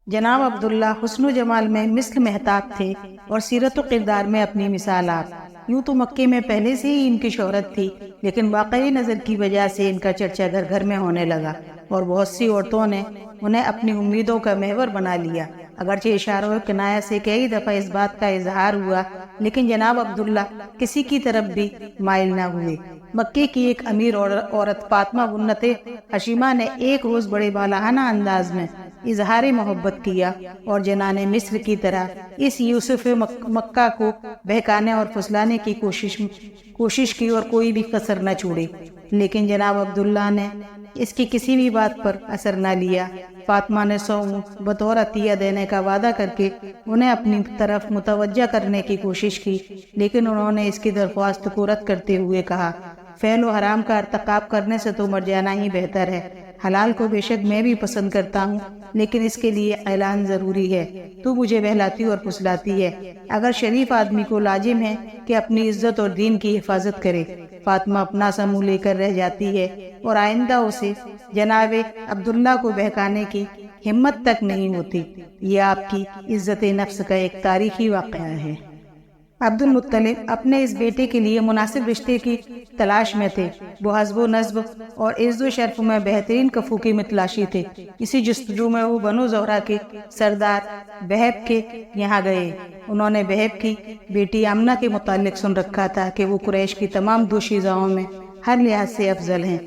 جناب عبداللہ حسن و جمال میں مثل مہتاب تھے اور سیرت و کردار میں اپنی مثال آپ۔ یوں تو مکے میں پہلے سے ہی ان کی شہرت تھی، لیکن واقعی نظر کی وجہ سے ان کا چرچا گھر گھر میں ہونے لگا اور بہت سی عورتوں نے انہیں اپنی امیدوں کا محور بنا لیا۔ اگرچہ اشاروں و کنایہ سے کئی دفعہ اس بات کا اظہار ہوا، لیکن جناب عبداللہ کسی کی طرف بھی مائل نہ ہوئے۔ مکے کی ایک امیر عورت فاطمہ بنت حشیمہ نے ایک روز بڑے بالہانہ انداز میں اظہار محبت کیا اور جنان مصر کی طرح اس یوسف مکہ کو بہکانے اور پھسلانے کی کوشش کی اور کوئی بھی کسر نہ چھوڑی، لیکن جناب عبداللہ نے اس کی کسی بھی بات پر اثر نہ لیا۔ فاطمہ نے 100 اونٹ بطور عطیہ دینے کا وعدہ کر کے انہیں اپنی طرف متوجہ کرنے کی کوشش کی، لیکن انہوں نے اس کی درخواست کو رد کرتے ہوئے کہا، فعل و حرام کا ارتکاب کرنے سے تو مر جانا ہی بہتر ہے۔ حلال کو بے شک میں بھی پسند کرتا ہوں، لیکن اس کے لیے اعلان ضروری ہے۔ تو مجھے بہلاتی اور پھسلاتی ہے۔ اگر شریف آدمی کو لازم ہے کہ اپنی عزت اور دین کی حفاظت کرے۔ فاطمہ اپنا سا منہ لے کر رہ جاتی ہے اور آئندہ اسے جناب عبداللہ کو بہکانے کی ہمت تک نہیں ہوتی۔ یہ آپ کی عزت نفس کا ایک تاریخی واقعہ ہے۔ عبد المطلب اپنے اس بیٹے کے لیے مناسب رشتے کی تلاش میں تھے۔ وہ حسب و نسب اور عز و شرف میں بہترین کفو کی متلاشی تھے۔ اسی جستجو میں وہ بنو زہرہ کے سردار بہب کے یہاں گئے۔ انہوں نے بہب کی بیٹی آمنہ کے متعلق سن رکھا تھا کہ وہ قریش کی تمام دوشیزاؤں میں ہر لحاظ سے افضل ہیں،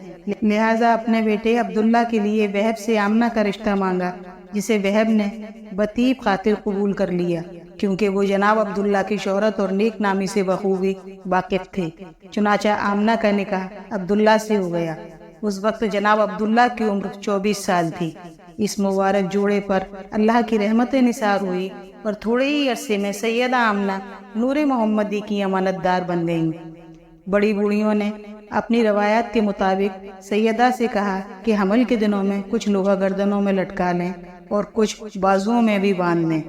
لہٰذا اپنے بیٹے عبداللہ کے لیے بہب سے آمنہ کا رشتہ مانگا، جسے بہب نے بطیب خاطر قبول کر لیا، کیونکہ وہ جناب عبداللہ کی شہرت اور نیک نامی سے بخوبی واقف تھے۔ چنانچہ آمنہ کا نکاح عبداللہ سے ہو گیا۔ اس وقت جناب عبداللہ کی عمر 24 سال تھی۔ اس مبارک جوڑے پر اللہ کی رحمت نثار ہوئی اور تھوڑے ہی عرصے میں سیدہ آمنہ نور محمدی کی امانت دار بن گئیں۔ بڑی بوڑھیوں نے اپنی روایات کے مطابق سیدہ سے کہا کہ حمل کے دنوں میں کچھ لوہا گردنوں میں لٹکا لیں اور کچھ بازوؤں میں بھی باندھ لیں۔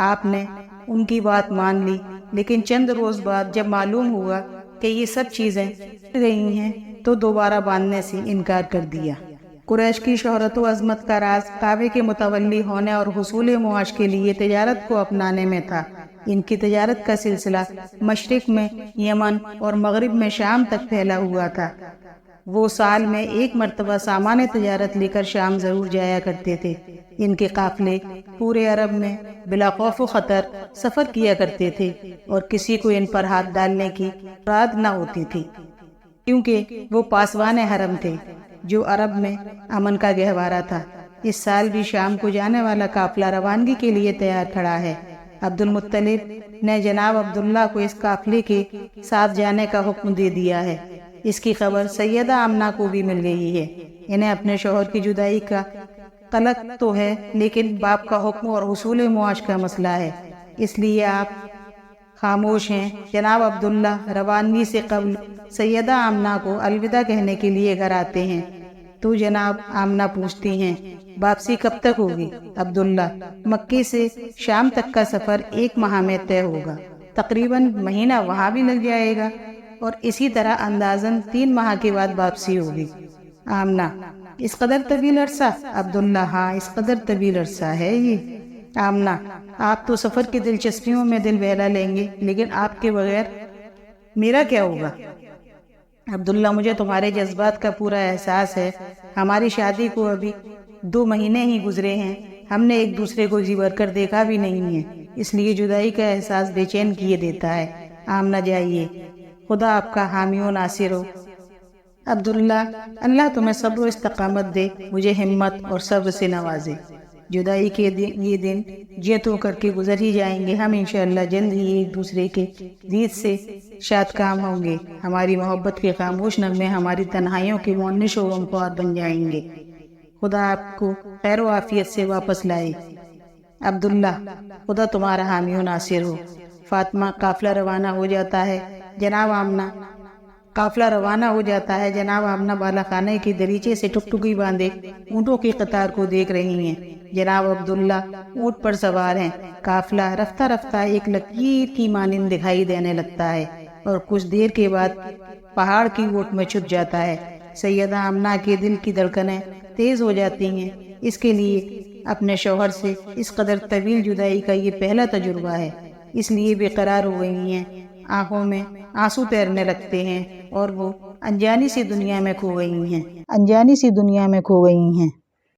آپ نے ان کی بات مان لی، لیکن چند روز بعد جب معلوم ہوا کہ یہ سب چیزیں گئی ہیں تو دوبارہ باندھنے سے انکار کر دیا۔ قریش کی شہرت و عظمت کا راز کعبے کے متولی ہونے اور حصول معاش کے لیے تجارت کو اپنانے میں تھا۔ ان کی تجارت کا سلسلہ مشرق میں یمن اور مغرب میں شام تک پھیلا ہوا تھا۔ وہ سال میں ایک مرتبہ سامان تجارت لے کر شام ضرور جایا کرتے تھے۔ ان کے قافلے پورے عرب میں بلا خوف و خطر سفر کیا کرتے تھے اور کسی کو ان پر ہاتھ ڈالنے کی رعب نہ ہوتی تھی، کیونکہ وہ پاسبان حرم تھے جو عرب میں امن کا گہوارہ تھا۔ اس سال بھی شام کو جانے والا قافلہ روانگی کے لیے تیار کھڑا ہے۔ عبد المطلب نے جناب عبداللہ کو اس قافلے کے ساتھ جانے کا حکم دے دیا ہے۔ اس کی خبر سیدہ آمنہ کو بھی مل گئی ہے۔ انہیں اپنے شوہر کی جدائی کا قلق تو ہے، لیکن باپ کا حکم اور حصول معاش کا مسئلہ ہے، اس لیے آپ خاموش ہیں۔ جناب عبداللہ روانگی سے قبل سیدہ آمنہ کو الوداع کہنے کے لیے گھر آتے ہیں تو جناب آمنہ پوچھتی ہیں، واپسی کب تک ہوگی؟ عبداللہ: مکے سے شام تک کا سفر 1 ماہ میں طے ہوگا، تقریباً مہینہ وہاں بھی لگ جائے گا، اور اسی طرح اندازاً 3 ماہ کے بعد واپسی ہوگی۔ آمنہ: اس قدر طویل عرصہ؟ عبداللہ: ہاں، اس قدر طویل عرصہ ہے یہ۔ آمنہ: آپ تو سفر کی دلچسپیوں میں دل بہلا لیں گے، لیکن آپ کے بغیر میرا کیا ہوگا؟ عبداللہ: مجھے تمہارے جذبات کا پورا احساس ہے۔ ہماری شادی کو ابھی 2 مہینے ہی گزرے ہیں، ہم نے ایک دوسرے کو جی بھر کر دیکھا بھی نہیں ہے، اس لیے جدائی کا احساس بے چین کیے دیتا ہے۔ آمنہ: جائیے، خدا آپ کا حامی و ناصر ہو۔ عبداللہ: اللہ تمہیں صبر و استقامت دے، مجھے ہمت اور صبر سے نوازے۔ جدائی کے یہ دن جیتوں کر کے گزر ہی جائیں گے، ہم انشاءاللہ جلد ہی ایک دوسرے کے دید سے شاد کام ہوں گے۔ ہماری محبت کے خاموش نغمے ہماری تنہائیوں کے مونس و غمخوار بن جائیں گے۔ خدا آپ کو خیر و عافیت سے واپس لائے۔ عبداللہ: خدا تمہارا حامی و ناصر ہو۔ فاطمہ: قافلہ روانہ ہو جاتا ہے جناب آمنہ بالا خانے کے دریچے سے ٹکٹکی باندھے اونٹوں کی قطار کو دیکھ رہی ہیں۔ جناب عبداللہ اونٹ پر سوار ہیں۔ قافلہ رفتہ رفتہ ایک لکیر کی مانند دکھائی دینے لگتا ہے اور کچھ دیر کے بعد پہاڑ کی اوٹ میں چھپ جاتا ہے۔ سیدہ آمنہ کے دل کی دھڑکنیں تیز ہو جاتی ہیں، اس کے لیے اپنے شوہر سے اس قدر طویل جدائی کا یہ پہلا تجربہ ہے، اس لیے بے قرار ہو گئی ہیں، آنکھوں میں آنسو تیرنے لگتے ہیں اور وہ انجانی سی دنیا میں کھو گئی ہیں۔